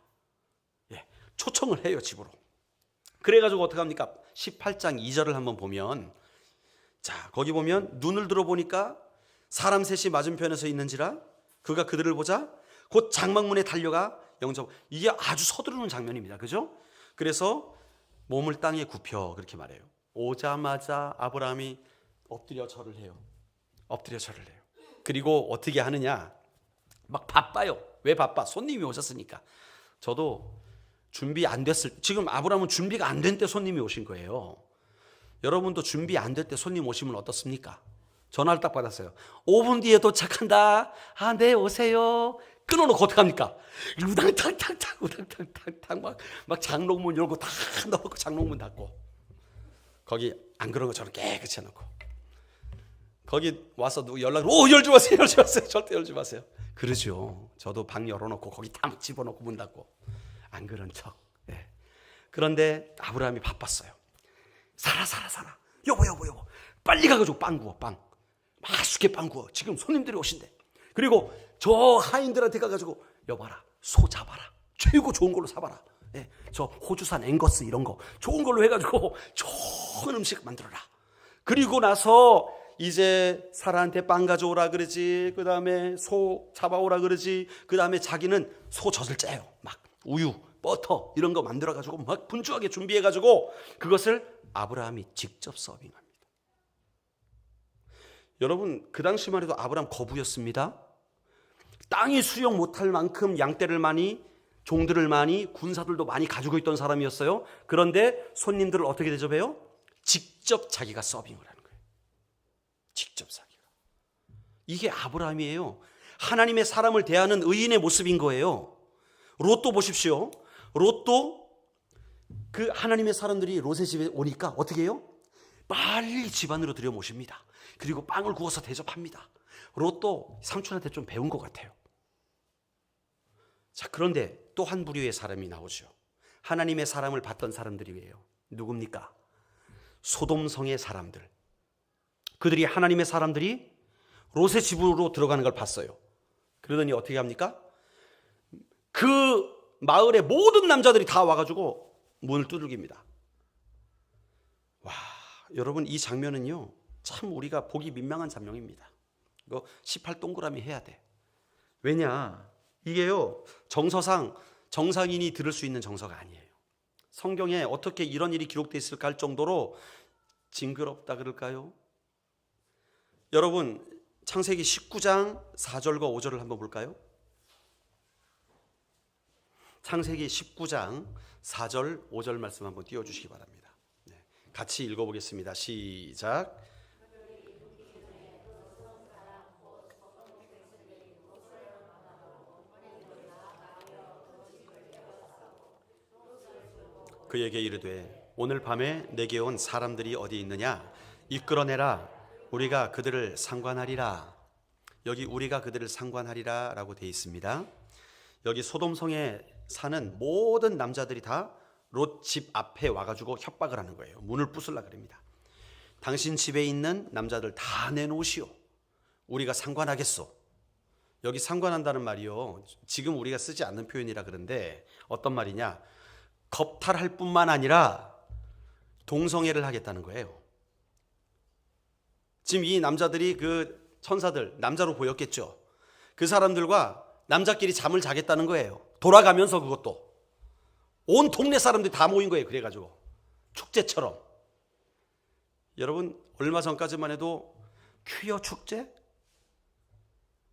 예, 초청을 해요, 집으로. 그래가지고 어떻게 합니까? 18장 2절을 한번 보면, 자, 거기 보면 눈을 들어보니까 사람 셋이 맞은편에서 있는지라 그가 그들을 보자 곧 장막문에 달려가 영접. 이게 아주 서두르는 장면입니다. 그죠? 그래서 몸을 땅에 굽혀 그렇게 말해요. 오자마자 아브라함이 엎드려 절을 해요. 엎드려 절을 해요. 그리고 어떻게 하느냐? 막 바빠요. 왜 바빠? 손님이 오셨으니까. 저도 준비 안 됐을, 지금 아브라함은 준비가 안 된 때 손님이 오신 거예요. 여러분도 준비 안 될 때 손님 오시면 어떻습니까? 전화를 딱 받았어요. 5분 뒤에 도착한다. 아, 네, 오세요. 끊어놓고 어떡합니까? 우당탕탕탕 막 장롱문 열고 다 넣고 장롱문 닫고, 거기 안 그런 것처럼 깨끗이 해놓고, 거기 와서 누구 연락을, 열지 마세요, 열지 마세요, 절대 열지 마세요. 그러죠. 저도 방 열어놓고 거기 다 집어넣고 문 닫고 안 그런 척. 네. 그런데 아브라함이 바빴어요. 살아 여보 빨리 가가지고 빵 구워. 빵 맛있게 빵 구워. 지금 손님들이 오신대. 그리고 저 하인들한테 가가지고 여봐라, 소 잡아라, 최고 좋은 걸로 사봐라. 예, 저 호주산 앵거스 이런 거 좋은 걸로 해가지고 좋은 음식 만들어라. 그리고 나서 이제 사라한테 빵 가져오라 그러지, 그 다음에 소 잡아오라 그러지, 그 다음에 자기는 소 젖을 짜요. 막 우유, 버터 이런 거 만들어가지고 막 분주하게 준비해가지고 그것을 아브라함이 직접 서빙합니다. 여러분, 그 당시만 해도 아브라함 거부였습니다. 땅이 수용 못할 만큼 양떼를 많이, 종들을 많이, 군사들도 많이 가지고 있던 사람이었어요. 그런데 손님들을 어떻게 대접해요? 직접 자기가 서빙을 하는 거예요. 직접 자기가. 이게 아브라함이에요. 하나님의 사람을 대하는 의인의 모습인 거예요. 롯도 보십시오. 롯도 그 하나님의 사람들이 롯의 집에 오니까 어떻게 해요? 빨리 집 안으로 들여 모십니다. 그리고 빵을 구워서 대접합니다. 롯도 삼촌한테 좀 배운 것 같아요. 자, 그런데 또 한 부류의 사람이 나오죠. 하나님의 사람을 받던 사람들이에요. 누굽니까? 소돔성의 사람들. 그들이 하나님의 사람들이 롯의 집으로 들어가는 걸 봤어요. 그러더니 어떻게 합니까? 그 마을의 모든 남자들이 다 와가지고 문을 두들깁니다. 와, 여러분, 이 장면은요, 참 우리가 보기 민망한 장면입니다. 이거 18동그라미 해야 돼. 왜냐, 이게요, 정서상 정상인이 들을 수 있는 정서가 아니에요. 성경에 어떻게 이런 일이 기록되어 있을까 할 정도로 징그럽다 그럴까요? 여러분, 창세기 19장 4절과 5절을 한번 볼까요? 창세기 19장 4절 5절 말씀 한번 띄워주시기 바랍니다. 네, 같이 읽어보겠습니다. 시작. 그에게 이르되 오늘 밤에 내게 온 사람들이 어디 있느냐? 이끌어내라. 우리가 그들을 상관하리라. 여기 우리가 그들을 상관하리라 라고 되어 있습니다. 여기 소돔성에 사는 모든 남자들이 다 롯 집 앞에 와가지고 협박을 하는 거예요. 문을 부술라 그럽니다. 당신 집에 있는 남자들 다 내놓으시오. 우리가 상관하겠소. 여기 상관한다는 말이요, 지금 우리가 쓰지 않는 표현이라 그런데 어떤 말이냐, 겁탈할 뿐만 아니라 동성애를 하겠다는 거예요. 지금 이 남자들이 그 천사들, 남자로 보였겠죠. 그 사람들과 남자끼리 잠을 자겠다는 거예요. 돌아가면서 그것도 온 동네 사람들이 다 모인 거예요. 그래가지고 축제처럼. 여러분, 얼마 전까지만 해도 퀴어 축제?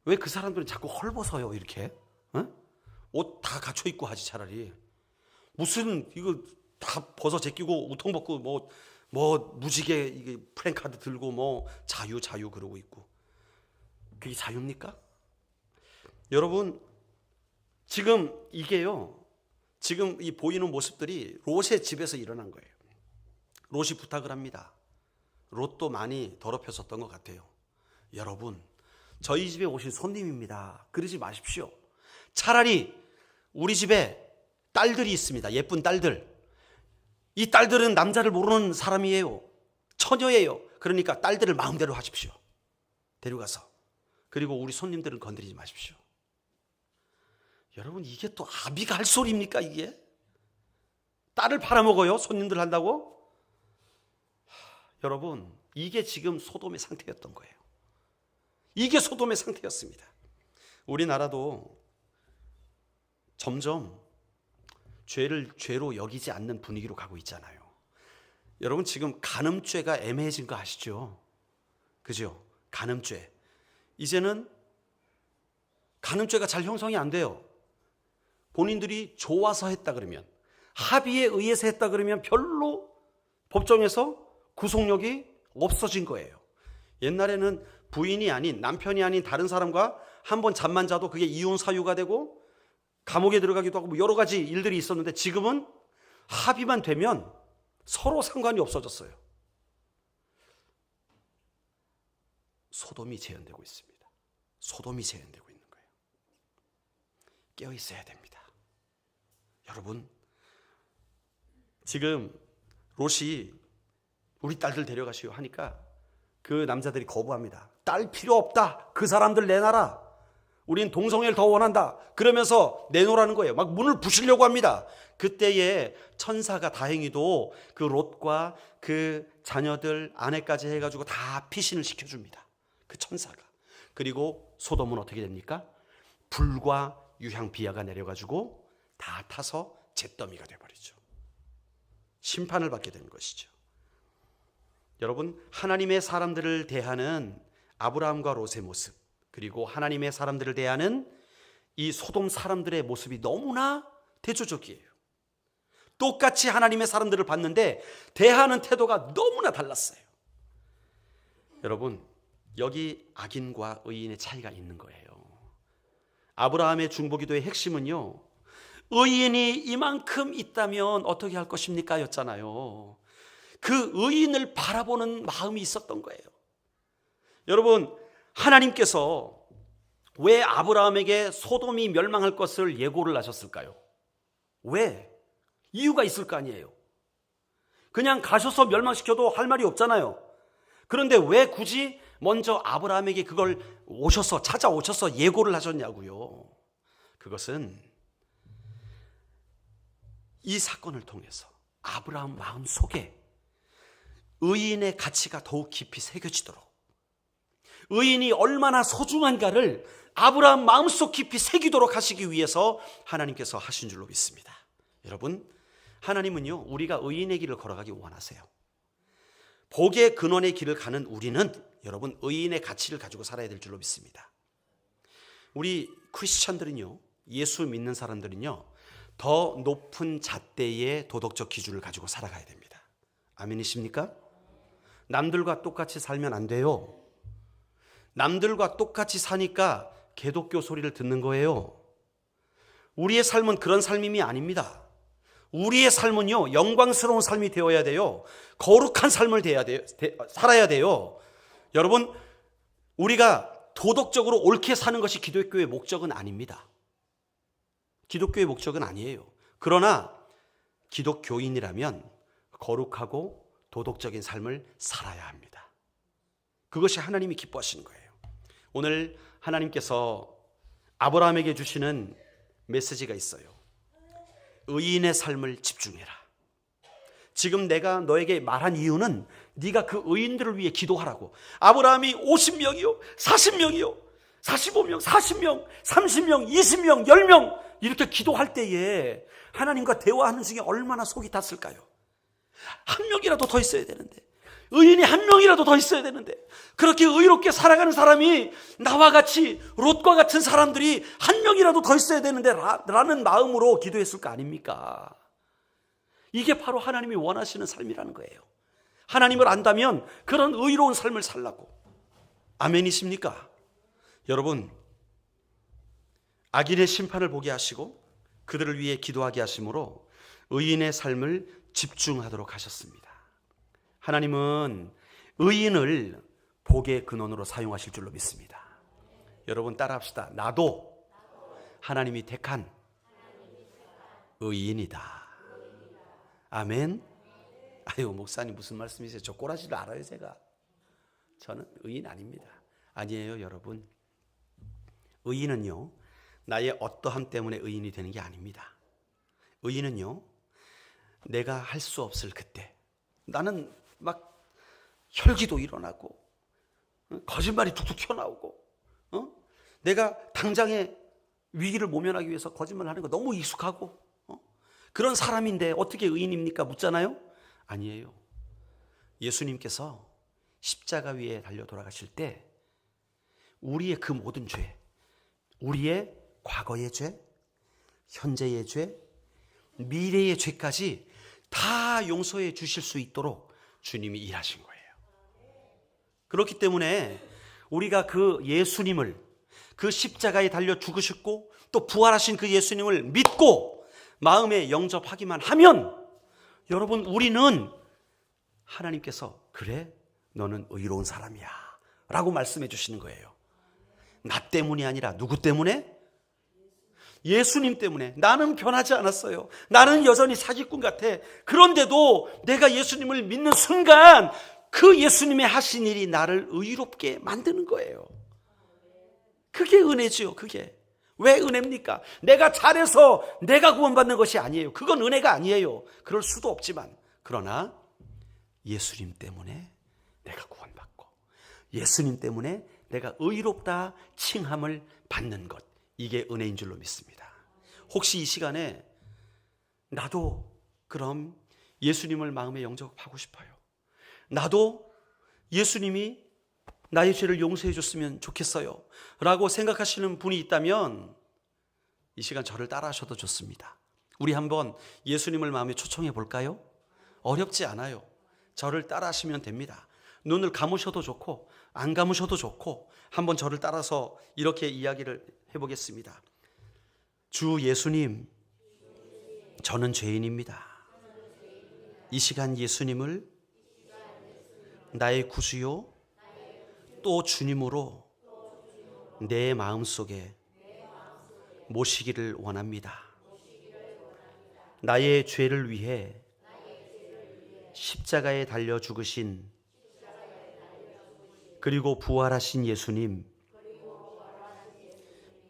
왜 그 사람들은 자꾸 헐벗어요 이렇게? 어? 옷 다 갖춰 입고 하지 차라리. 무슨 이거 다 벗어 제끼고 우통 벗고 뭐 무지개 이게 프랭카드 들고 뭐 자유 그러고 있고. 그게 자유입니까? 여러분, 지금 이게요. 지금 이 보이는 모습들이 롯의 집에서 일어난 거예요. 롯이 부탁을 합니다. 롯도 많이 더럽혔었던 것 같아요. 여러분, 저희 집에 오신 손님입니다. 그러지 마십시오. 차라리 우리 집에 딸들이 있습니다. 예쁜 딸들. 이 딸들은 남자를 모르는 사람이에요. 처녀예요. 그러니까 딸들을 마음대로 하십시오. 데려가서. 그리고 우리 손님들은 건드리지 마십시오. 여러분, 이게 또 아비가 할 소리입니까 이게? 딸을 팔아먹어요? 손님들 한다고? 여러분, 이게 지금 소돔의 상태였던 거예요. 이게 소돔의 상태였습니다. 우리나라도 점점 죄를 죄로 여기지 않는 분위기로 가고 있잖아요. 여러분, 지금 간음죄가 애매해진 거 아시죠? 그죠? 간음죄. 이제는 간음죄가 잘 형성이 안 돼요. 본인들이 좋아서 했다 그러면, 합의에 의해서 했다 그러면 별로 법정에서 구속력이 없어진 거예요. 옛날에는 부인이 아닌, 남편이 아닌 다른 사람과 한 번 잠만 자도 그게 이혼 사유가 되고 감옥에 들어가기도 하고 여러 가지 일들이 있었는데, 지금은 합의만 되면 서로 상관이 없어졌어요. 소돔이 재현되고 있습니다. 소돔이 재현되고 있는 거예요. 깨어 있어야 됩니다. 여러분, 지금 롯이 우리 딸들 데려가시오 하니까 그 남자들이 거부합니다. 딸 필요 없다. 그 사람들 내놔라. 우린 동성애를 더 원한다. 그러면서 내놓으라는 거예요. 막 문을 부시려고 합니다. 그때에 천사가 다행히도 그 롯과 그 자녀들 아내까지 해가지고 다 피신을 시켜줍니다. 그 천사가. 그리고 소돔은 어떻게 됩니까? 불과 유향 비야가 내려가지고 다 타서 잿더미가 돼버리죠. 심판을 받게 되는 것이죠. 여러분, 하나님의 사람들을 대하는 아브라함과 롯의 모습, 그리고 하나님의 사람들을 대하는 이 소돔 사람들의 모습이 너무나 대조적이에요. 똑같이 하나님의 사람들을 봤는데 대하는 태도가 너무나 달랐어요. 여러분, 여기 악인과 의인의 차이가 있는 거예요. 아브라함의 중보기도의 핵심은요, 의인이 이만큼 있다면 어떻게 할 것입니까? 였잖아요. 그 의인을 바라보는 마음이 있었던 거예요. 여러분, 하나님께서 왜 아브라함에게 소돔이 멸망할 것을 예고를 하셨을까요? 왜? 이유가 있을 거 아니에요. 그냥 가셔서 멸망시켜도 할 말이 없잖아요. 그런데 왜 굳이 먼저 아브라함에게 그걸 찾아오셔서 예고를 하셨냐고요. 그것은 이 사건을 통해서 아브라함 마음 속에 의인의 가치가 더욱 깊이 새겨지도록, 의인이 얼마나 소중한가를 아브라함 마음속 깊이 새기도록 하시기 위해서 하나님께서 하신 줄로 믿습니다. 여러분, 하나님은요, 우리가 의인의 길을 걸어가기 원하세요. 복의 근원의 길을 가는 우리는 여러분, 의인의 가치를 가지고 살아야 될 줄로 믿습니다. 우리 크리스찬들은요, 예수 믿는 사람들은요, 더 높은 잣대의 도덕적 기준을 가지고 살아가야 됩니다. 아멘이십니까? 남들과 똑같이 살면 안 돼요. 남들과 똑같이 사니까 개독교 소리를 듣는 거예요. 우리의 삶은 그런 삶이 아닙니다. 우리의 삶은요, 영광스러운 삶이 되어야 돼요. 거룩한 삶을 살아야 돼요. 여러분, 우리가 도덕적으로 옳게 사는 것이 기독교의 목적은 아닙니다. 기독교의 목적은 아니에요. 그러나 기독교인이라면 거룩하고 도덕적인 삶을 살아야 합니다. 그것이 하나님이 기뻐하시는 거예요. 오늘 하나님께서 아브라함에게 주시는 메시지가 있어요. 의인의 삶을 집중해라. 지금 내가 너에게 말한 이유는 네가 그 의인들을 위해 기도하라고. 아브라함이 50명이요, 40명이요, 45명, 40명, 30명, 20명, 10명 이렇게 기도할 때에 하나님과 대화하는 중에 얼마나 속이 탔을까요? 한 명이라도 더 있어야 되는데 의인이 한 명이라도 더 있어야 되는데, 그렇게 의롭게 살아가는 사람이 나와 같이 롯과 같은 사람들이 한 명이라도 더 있어야 되는데 라는 마음으로 기도했을 거 아닙니까? 이게 바로 하나님이 원하시는 삶이라는 거예요. 하나님을 안다면 그런 의로운 삶을 살라고. 아멘이십니까? 여러분, 악인의 심판을 보게 하시고 그들을 위해 기도하게 하심으로 의인의 삶을 집중하도록 하셨습니다. 하나님은 의인을 복의 근원으로 사용하실 줄로 믿습니다. 여러분 따라합시다. 나도 하나님이 택한 의인이다. 아멘. 아유, 목사님 무슨 말씀이세요? 저 꼬라지를 알아요. 제가. 저는 의인 아닙니다. 아니에요. 여러분, 의인은요 나의 어떠함 때문에 의인이 되는 게 아닙니다. 의인은요 내가 할 수 없을 그때, 나는 막 혈기도 일어나고 거짓말이 툭툭 튀어나오고 내가 당장의 위기를 모면하기 위해서 거짓말을 하는 거 너무 익숙하고 그런 사람인데 어떻게 의인입니까? 묻잖아요. 아니에요. 예수님께서 십자가 위에 달려 돌아가실 때 우리의 그 모든 죄, 우리의 과거의 죄, 현재의 죄, 미래의 죄까지 다 용서해 주실 수 있도록 주님이 일하신 거예요. 그렇기 때문에 우리가 그 예수님을, 그 십자가에 달려 죽으셨고 또 부활하신 그 예수님을 믿고 마음에 영접하기만 하면, 여러분, 우리는 하나님께서 그래 너는 의로운 사람이야 라고 말씀해 주시는 거예요. 나 때문이 아니라 누구 때문에? 예수님 때문에. 나는 변하지 않았어요. 나는 여전히 사기꾼 같아. 그런데도 내가 예수님을 믿는 순간 그 예수님의 하신 일이 나를 의롭게 만드는 거예요. 그게 은혜죠. 그게. 왜 은혜입니까? 내가 잘해서 내가 구원받는 것이 아니에요. 그건 은혜가 아니에요. 그럴 수도 없지만, 그러나 예수님 때문에 내가 구원받고 예수님 때문에 내가 의롭다 칭함을 받는 것, 이게 은혜인 줄로 믿습니다. 혹시 이 시간에 나도 그럼 예수님을 마음에 영접하고 싶어요, 나도 예수님이 나의 죄를 용서해 줬으면 좋겠어요 라고 생각하시는 분이 있다면 이 시간 저를 따라 하셔도 좋습니다. 우리 한번 예수님을 마음에 초청해 볼까요? 어렵지 않아요. 저를 따라 하시면 됩니다. 눈을 감으셔도 좋고 안 감으셔도 좋고 한번 저를 따라서 이렇게 이야기를 해보겠습니다. 주 예수님, 저는 죄인입니다. 이 시간 예수님을 나의 구주요 또 주님으로 내 마음속에 모시기를 원합니다. 나의 죄를 위해 십자가에 달려 죽으신 그리고 부활하신 예수님,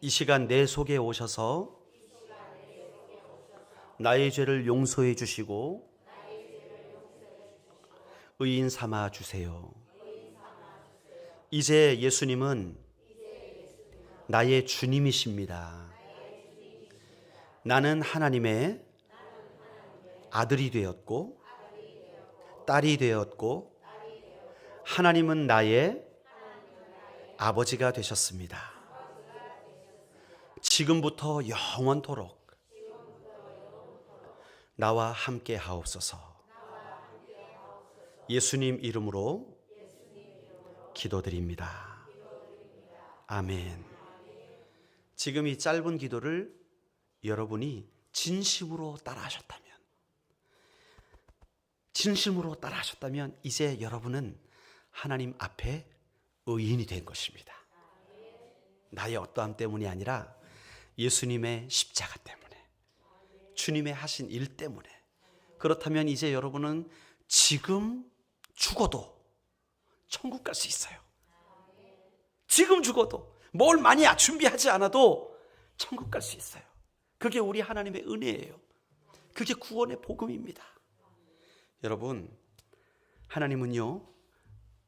이 시간 내 속에 오셔서 나의 죄를 용서해 주시고 의인 삼아 주세요. 이제 예수님은 나의 주님이십니다. 나는 하나님의 아들이 되었고 딸이 되었고 하나님은 나의 아버지가 되셨습니다. 지금부터 영원토록 나와 함께 하옵소서. 예수님 이름으로 기도드립니다. 아멘. 지금 이 짧은 기도를 여러분이 진심으로 따라하셨다면 이제 여러분은 하나님 앞에 의인이 된 것입니다. 나의 어떠함 때문이 아니라 예수님의 십자가 때문에, 주님의 하신 일 때문에. 그렇다면 이제 여러분은 지금 죽어도 천국 갈 수 있어요. 지금 죽어도 뭘 많이 준비하지 않아도 천국 갈 수 있어요. 그게 우리 하나님의 은혜예요. 그게 구원의 복음입니다. 여러분, 하나님은요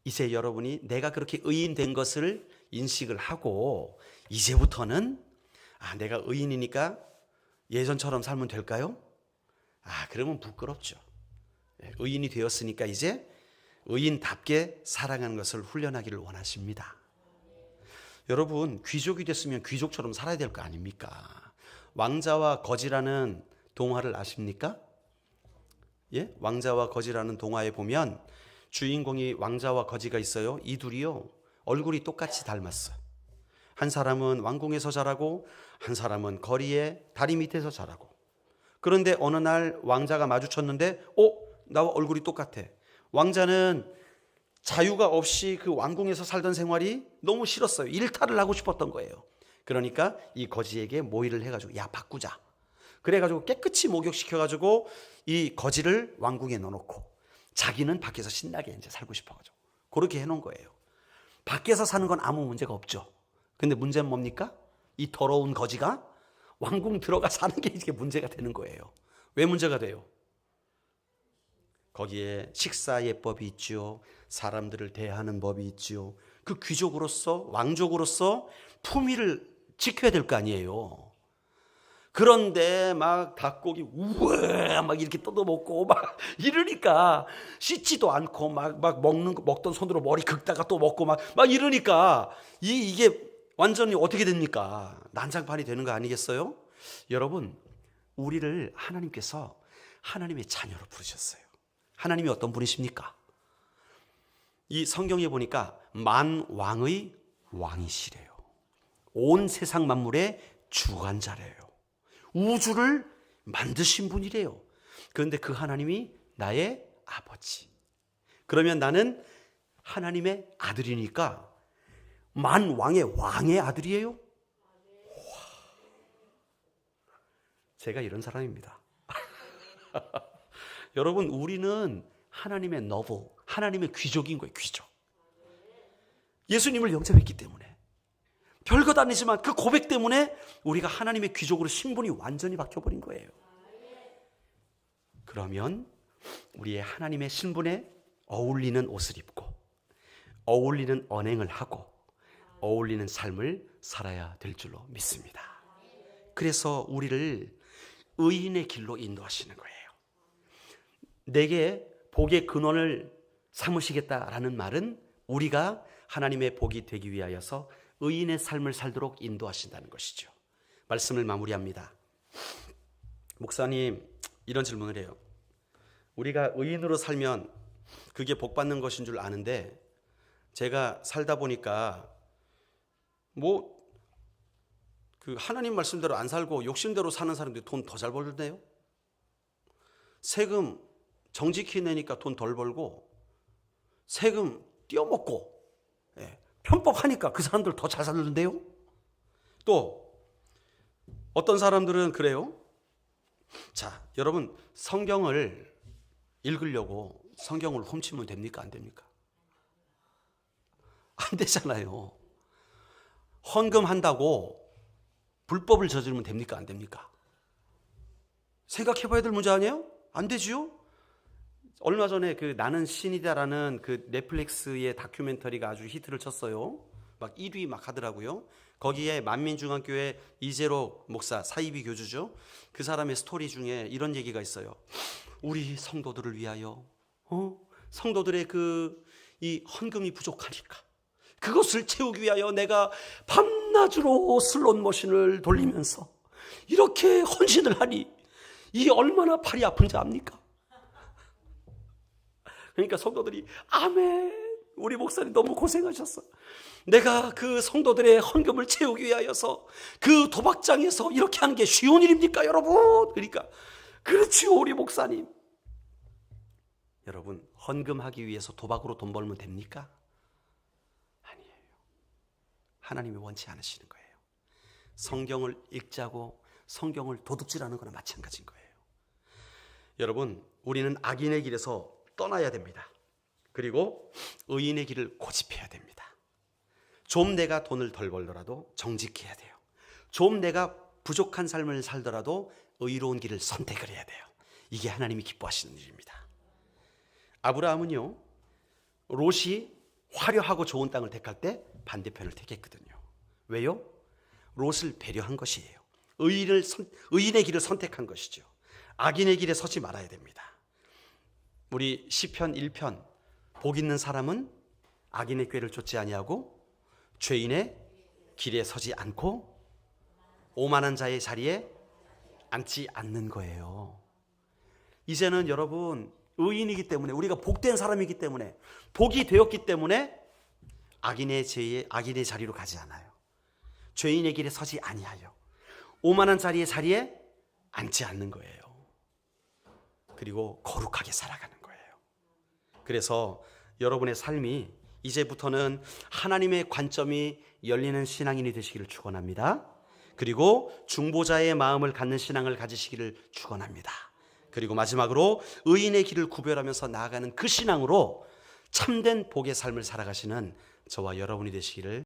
이제 여러분이 내가 그렇게 의인 된 것을 인식을 하고 이제부터는 내가 의인이니까 예전처럼 살면 될까요? 그러면 부끄럽죠. 의인이 되었으니까 이제 의인답게 살아가는 것을 훈련하기를 원하십니다. 여러분, 귀족이 됐으면 귀족처럼 살아야 될 거 아닙니까? 왕자와 거지라는 동화를 아십니까? 예? 왕자와 거지라는 동화에 보면 주인공이 왕자와 거지가 있어요. 이 둘이요, 얼굴이 똑같이 닮았어요. 한 사람은 왕궁에서 자라고 한 사람은 거리에 다리 밑에서 자라고. 그런데 어느 날 왕자가 마주쳤는데 나와 얼굴이 똑같아. 왕자는 자유가 없이 그 왕궁에서 살던 생활이 너무 싫었어요. 일탈을 하고 싶었던 거예요. 그러니까 이 거지에게 모의를 해가지고 야, 바꾸자. 그래가지고 깨끗이 목욕시켜가지고 이 거지를 왕궁에 넣어놓고 자기는 밖에서 신나게 이제 살고 싶어가지고 그렇게 해놓은 거예요. 밖에서 사는 건 아무 문제가 없죠. 근데 문제는 뭡니까? 이 더러운 거지가 왕궁 들어가 사는 게 이게 문제가 되는 거예요. 왜 문제가 돼요? 거기에 식사 예법이 있죠. 사람들을 대하는 법이 있죠. 그 귀족으로서, 왕족으로서 품위를 지켜야 될 거 아니에요. 그런데 막 닭고기 우와 막 이렇게 뜯어먹고 막 이러니까 씻지도 않고 막 먹던 손으로 머리 긁다가 또 먹고 막 이러니까 이게 완전히 어떻게 됩니까? 난장판이 되는 거 아니겠어요? 여러분, 우리를 하나님께서 하나님의 자녀로 부르셨어요. 하나님이 어떤 분이십니까? 이 성경에 보니까 만왕의 왕이시래요. 온 세상 만물의 주관자래요. 우주를 만드신 분이래요. 그런데 그 하나님이 나의 아버지. 그러면 나는 하나님의 아들이니까 만왕의 왕의 아들이에요? 제가 이런 사람입니다. 여러분, 우리는 하나님의 너블, 하나님의 귀족인 거예요. 귀족. 예수님을 영접했기 때문에 별것 아니지만 그 고백 때문에 우리가 하나님의 귀족으로 신분이 완전히 바뀌어버린 거예요. 그러면 우리의 하나님의 신분에 어울리는 옷을 입고 어울리는 언행을 하고 어울리는 삶을 살아야 될 줄로 믿습니다. 그래서 우리를 의인의 길로 인도하시는 거예요. 내게 복의 근원을 삼으시겠다라는 말은 우리가 하나님의 복이 되기 위하여서 의인의 삶을 살도록 인도하신다는 것이죠. 말씀을 마무리합니다. 목사님, 이런 질문을 해요. 우리가 의인으로 살면 그게 복 받는 것인 줄 아는데 제가 살다 보니까 그 하나님 말씀대로 안 살고 욕심대로 사는 사람들이 돈 더 잘 벌네요. 세금 정직히 내니까 돈 덜 벌고 세금 띄어먹고 편법하니까 그 사람들 더 잘 살는데요. 또 어떤 사람들은 그래요. 자, 여러분, 성경을 읽으려고 성경을 훔치면 됩니까? 안 됩니까? 안 되잖아요. 헌금한다고 불법을 저지르면 됩니까? 안 됩니까? 생각해봐야 될 문제 아니에요? 안 되지요? 얼마 전에 그 나는 신이다라는 그 넷플릭스의 다큐멘터리가 아주 히트를 쳤어요. 막 1위 막 하더라고요. 거기에 만민중앙교회 이재로 목사, 사이비 교주죠. 그 사람의 스토리 중에 이런 얘기가 있어요. 우리 성도들을 위하여 성도들의 이 헌금이 부족하니까 그것을 채우기 위하여 내가 밤낮으로 슬롯머신을 돌리면서 이렇게 헌신을 하니 이 얼마나 팔이 아픈지 압니까? 그러니까 성도들이 아멘, 우리 목사님 너무 고생하셨어. 내가 그 성도들의 헌금을 채우기 위하여서 그 도박장에서 이렇게 하는 게 쉬운 일입니까, 여러분? 그러니까 그렇지요, 우리 목사님. 여러분, 헌금하기 위해서 도박으로 돈 벌면 됩니까? 아니에요. 하나님이 원치 않으시는 거예요. 성경을 읽자고 성경을 도둑질하는 거나 마찬가지인 거예요. 여러분, 우리는 악인의 길에서 떠나야 됩니다. 그리고 의인의 길을 고집해야 됩니다. 좀 내가 돈을 덜 벌더라도 정직해야 돼요. 좀 내가 부족한 삶을 살더라도 의로운 길을 선택을 해야 돼요. 이게 하나님이 기뻐하시는 일입니다. 아브라함은요, 롯이 화려하고 좋은 땅을 택할 때 반대편을 택했거든요. 왜요? 롯을 배려한 것이에요. 의인의 길을 선택한 것이죠. 악인의 길에 서지 말아야 됩니다. 우리 시편 1편 복 있는 사람은 악인의 꾀를 쫓지 아니하고 죄인의 길에 서지 않고 오만한 자의 자리에 앉지 않는 거예요. 이제는 여러분 의인이기 때문에, 우리가 복된 사람이기 때문에, 복이 되었기 때문에 악인의 자리로 가지 않아요. 죄인의 길에 서지 아니하여 오만한 자리에 앉지 않는 거예요. 그리고 거룩하게 살아가는 거예요. 그래서 여러분의 삶이 이제부터는 하나님의 관점이 열리는 신앙인이 되시기를 축원합니다. 그리고 중보자의 마음을 갖는 신앙을 가지시기를 축원합니다. 그리고 마지막으로 의인의 길을 구별하면서 나아가는 그 신앙으로 참된 복의 삶을 살아가시는 저와 여러분이 되시기를